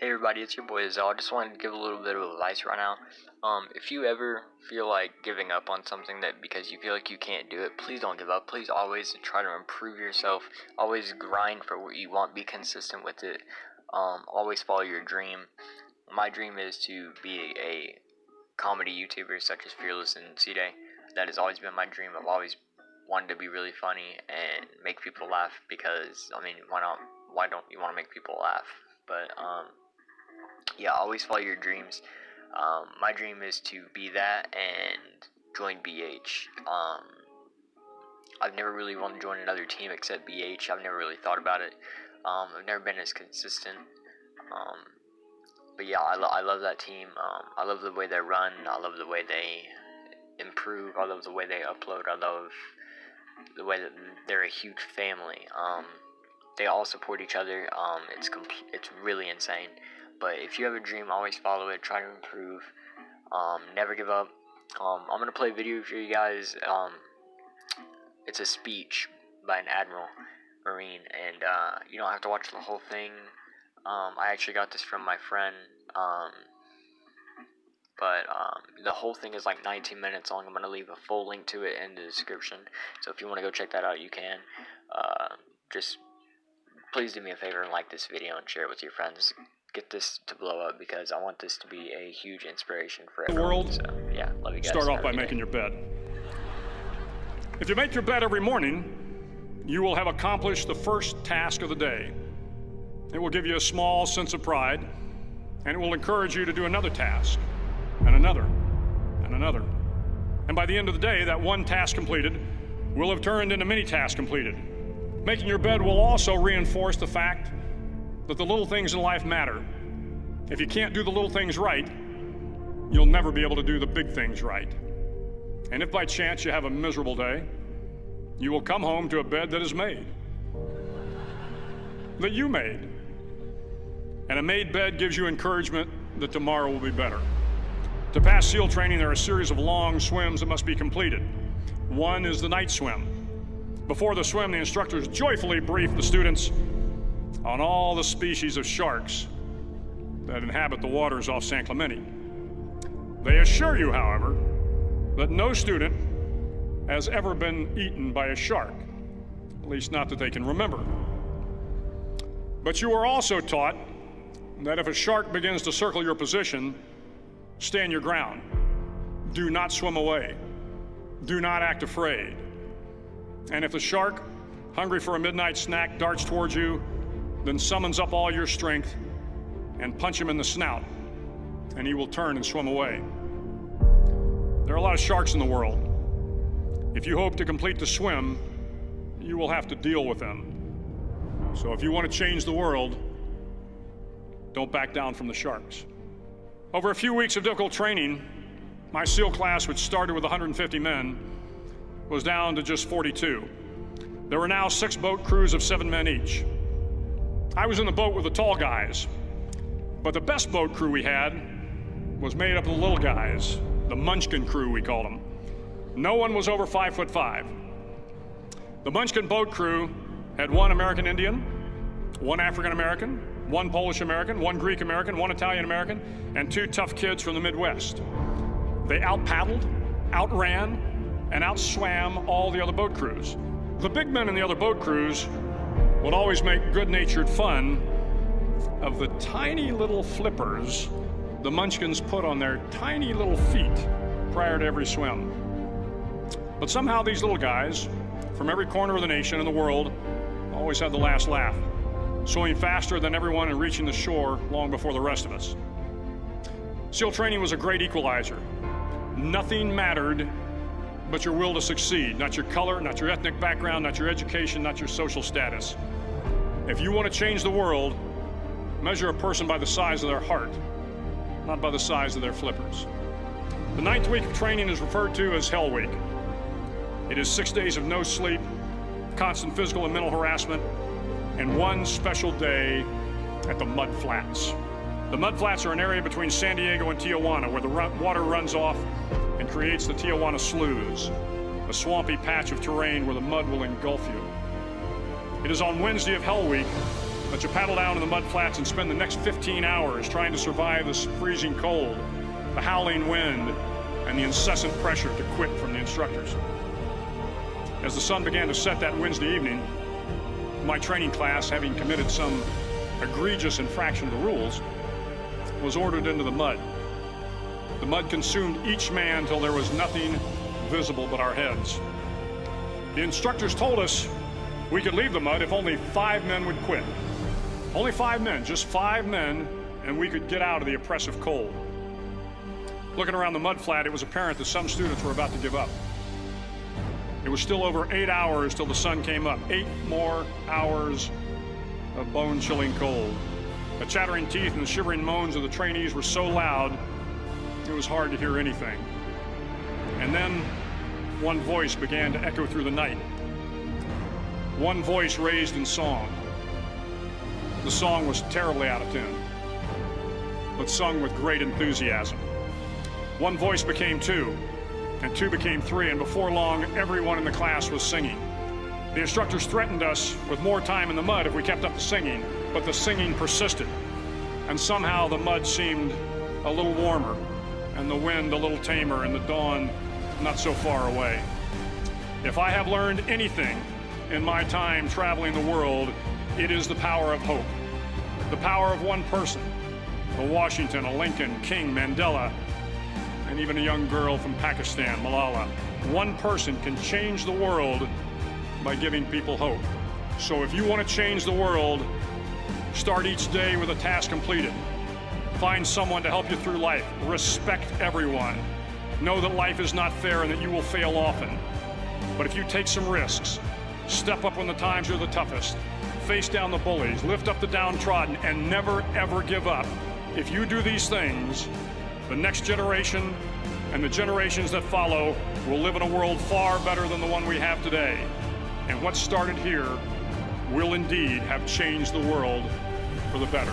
Hey everybody, it's your boy Azal. I just wanted to give a little bit of advice right now. If you ever feel like giving up on something that because you feel like you can't do it, please don't give up. Please always try to improve yourself. Always grind for what you want. Be consistent with it. Always follow your dream. My dream is to be a comedy YouTuber such as Fearless and C-Day. That has always been my dream. I've always wanted to be really funny and make people laugh because, I mean, why not? Why don't you want to make people laugh? But, yeah, always follow your dreams. My dream is to be that and join BH. I've never really wanted to join another team except BH. I've never really thought about it. I've never been as consistent. But yeah, I love that team. I love the way they run. I love the way they improve. I love the way they upload. I love the way that they're a huge family. They all support each other. It's really insane. But if you have a dream, always follow it. Try to improve. Never give up. I'm gonna play a video for you guys. It's a speech by an admiral, marine, and you don't have to watch the whole thing. I actually got this from my friend. But the whole thing is like 19 minutes long. I'm gonna leave a full link to it in the description. So if you want to go check that out, you can. Just please do me a favor and like this video and share it with your friends. Get this to blow up because I want this to be a huge inspiration for everyone. The world. So, yeah, love you guys. Start off by making your bed. If you make your bed every morning, you will have accomplished the first task of the day. It will give you a small sense of pride, and it will encourage you to do another task, and another, and another. And by the end of the day, that one task completed will have turned into many tasks completed. Making your bed will also reinforce the fact that the little things in life matter. If you can't do the little things right, you'll never be able to do the big things right. And if by chance you have a miserable day, you will come home to a bed that is made, that you made. And a made bed gives you encouragement that tomorrow will be better. To pass SEAL training, there are a series of long swims that must be completed. One is the night swim. Before the swim, the instructors joyfully brief the students on all the species of sharks that inhabit the waters off San Clemente. They assure you, however, that no student has ever been eaten by a shark, at least not that they can remember. But you are also taught that if a shark begins to circle your position, stand your ground. Do not swim away. Do not act afraid. And if the shark, hungry for a midnight snack, darts towards you, then summons up all your strength and punch him in the snout, and he will turn and swim away. There are a lot of sharks in the world. If you hope to complete the swim, you will have to deal with them. So if you want to change the world, don't back down from the sharks. Over a few weeks of difficult training, my SEAL class, which started with 150 men, was down to just 42. There were now 6 boat crews of 7 men each. I was in the boat with the tall guys, but the best boat crew we had was made up of the little guys, the Munchkin crew, we called them. No one was over 5'5". The Munchkin boat crew had 1 American Indian, 1 African American, 1 Polish American, 1 Greek American, 1 Italian American, and 2 tough kids from the Midwest. They out-paddled, outran, and outswam all the other boat crews. The big men in the other boat crews would always make good-natured fun of the tiny little flippers the Munchkins put on their tiny little feet prior to every swim. But somehow these little guys from every corner of the nation and the world always had the last laugh, swimming faster than everyone and reaching the shore long before the rest of us. SEAL training was a great equalizer. Nothing mattered but your will to succeed, not your color, not your ethnic background, not your education, not your social status. If you want to change the world, measure a person by the size of their heart, not by the size of their flippers. The 9th week of training is referred to as Hell Week. It is 6 days of no sleep, constant physical and mental harassment, and 1 special day at the Mud Flats. The Mud Flats are an area between San Diego and Tijuana where the water runs off and creates the Tijuana Sloughs, a swampy patch of terrain where the mud will engulf you. It is on Wednesday of Hell Week But you paddle down to the mud flats and spend the next 15 hours trying to survive this freezing cold, the howling wind, and the incessant pressure to quit from the instructors. As the sun began to set that Wednesday evening, my training class, having committed some egregious infraction of the rules, was ordered into the mud. The mud consumed each man till there was nothing visible but our heads. The instructors told us we could leave the mud if only 5 men would quit. Only 5 men, just 5 men, and we could get out of the oppressive cold. Looking around the mud flat, it was apparent that some students were about to give up. It was still over 8 hours till the sun came up. 8 more hours of bone-chilling cold. The chattering teeth and the shivering moans of the trainees were so loud, it was hard to hear anything. And then one voice began to echo through the night. One voice raised in song. The song was terribly out of tune, but sung with great enthusiasm. One voice became 2, and 2 became 3, and before long, everyone in the class was singing. The instructors threatened us with more time in the mud if we kept up the singing, but the singing persisted, and somehow the mud seemed a little warmer, and the wind a little tamer, and the dawn not so far away. If I have learned anything in my time traveling the world, it is the power of hope. The power of one person, a Washington, a Lincoln, King, Mandela, and even a young girl from Pakistan, Malala. One person can change the world by giving people hope. So if you want to change the world, start each day with a task completed. Find someone to help you through life. Respect everyone. Know that life is not fair and that you will fail often. But if you take some risks, step up when the times are the toughest, face down the bullies, lift up the downtrodden, and never, ever give up. If you do these things, the next generation and the generations that follow will live in a world far better than the one we have today. And what started here will indeed have changed the world for the better.